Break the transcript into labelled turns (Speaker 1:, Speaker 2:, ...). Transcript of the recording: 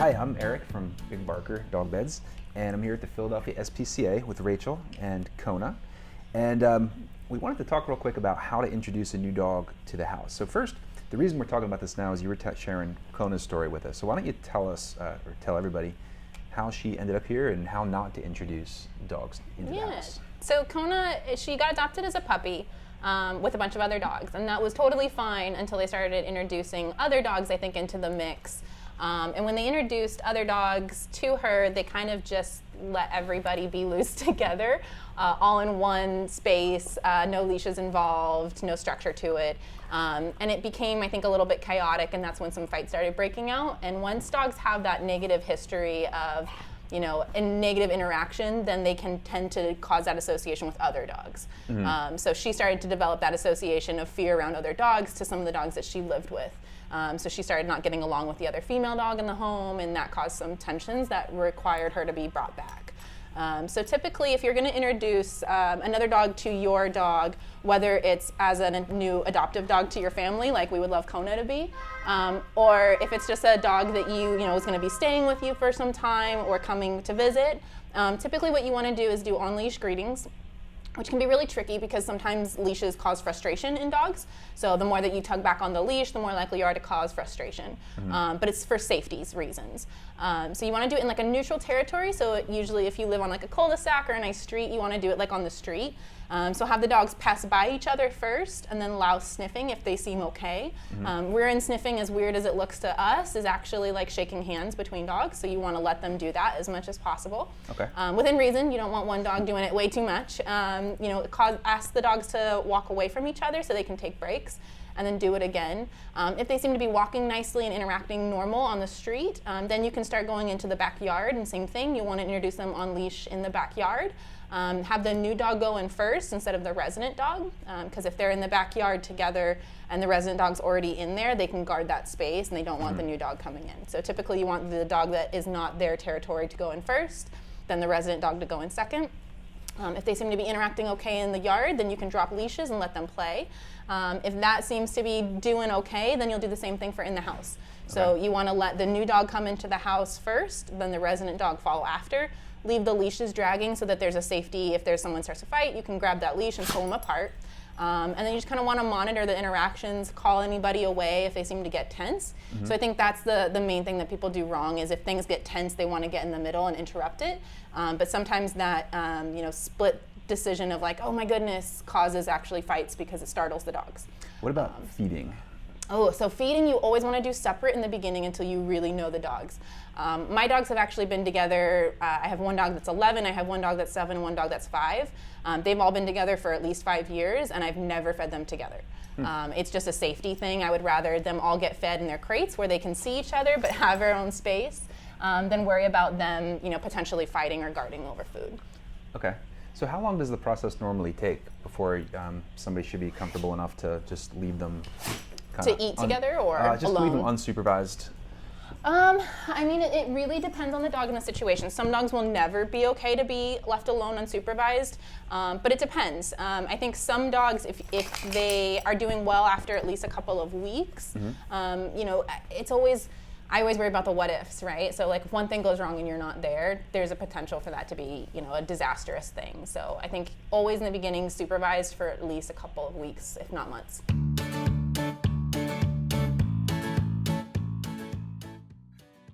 Speaker 1: Hi, I'm Eric from Big Barker Dog Beds, and I'm here at the Philadelphia SPCA with Rachel and Kona. And we wanted to talk real quick about how to introduce a new dog to the house. So first, the reason we're talking about this now is you were sharing Kona's story with us. So why don't you tell us, or tell everybody, how she ended up here and how not to introduce dogs into the house.
Speaker 2: So Kona, she got adopted as a puppy with a bunch of other dogs, and that was totally fine until they started introducing other dogs, I think, into the mix. And when they introduced other dogs to her, they kind of just let everybody be loose together, all in one space, no leashes involved, no structure to it. And it became, I think, a little bit chaotic, and that's when some fights started breaking out. And once dogs have that negative history of, a negative interaction, then they can tend to cause that association with other dogs. Mm-hmm. So she started to develop that association of fear around other dogs to some of the dogs that she lived with. So she started not getting along with the other female dog in the home, and that caused some tensions that required her to be brought back. So typically, if you're going to introduce another dog to your dog, whether it's as a new adoptive dog to your family, like we would love Kona to be, or if it's just a dog that is going to be staying with you for some time or coming to visit, typically what you want to do is do on-leash greetings, which can be really tricky because sometimes leashes cause frustration in dogs. So the more that you tug back on the leash, the more likely you are to cause frustration. Mm-hmm. But it's for safety reasons. So you want to do it in like a neutral territory. So usually if you live on like a cul-de-sac or a nice street, you want to do it like on the street. So have the dogs pass by each other first and then allow sniffing if they seem okay. Mm-hmm. Rear end sniffing, as weird as it looks to us, is actually like shaking hands between dogs. So you want to let them do that as much as possible. Okay. Within reason, you don't want one dog doing it way too much. Ask the dogs to walk away from each other so they can take breaks and then do it again. If they seem to be walking nicely and interacting normal on the street, then you can start going into the backyard, and same thing, you want to introduce them on leash in the backyard. Have the new dog go in first instead of the resident dog, because if they're in the backyard together and the resident dog's already in there, they can guard that space and they don't want the new dog coming in. So typically you want the dog that is not their territory to go in first, then the resident dog to go in second. If they seem to be interacting okay in the yard, then you can drop leashes and let them play. If that seems to be doing okay, then you'll do the same thing for in the house. So you want to let the new dog come into the house first, then the resident dog follow after. Leave the leashes dragging so that there's a safety. If there's someone starts to fight, you can grab that leash and pull them apart. And then you just kind of want to monitor the interactions, call anybody away if they seem to get tense. Mm-hmm. So I think that's the main thing that people do wrong is if things get tense, they want to get in the middle and interrupt it. But sometimes that split decision of like, oh my goodness, causes actually fights because it startles the dogs.
Speaker 1: What about feeding?
Speaker 2: So feeding you always want to do separate in the beginning until you really know the dogs. My dogs have actually been together. I have one dog that's 11, I have one dog that's 7, and one dog that's 5. They've all been together for at least 5 years, and I've never fed them together. It's just a safety thing. I would rather them all get fed in their crates where they can see each other but have their own space than worry about them potentially fighting or guarding over food.
Speaker 1: Okay. So how long does the process normally take before somebody should be comfortable enough to just leave them
Speaker 2: to eat together or
Speaker 1: just
Speaker 2: alone?
Speaker 1: Leave them unsupervised?
Speaker 2: It really depends on the dog and the situation. Some dogs will never be okay to be left alone unsupervised, but it depends. I think some dogs, if they are doing well after at least a couple of weeks, it's always, I always worry about the what ifs, right? So like if one thing goes wrong and you're not there, there's a potential for that to be, a disastrous thing. So I think always in the beginning, supervised for at least a couple of weeks, if not months.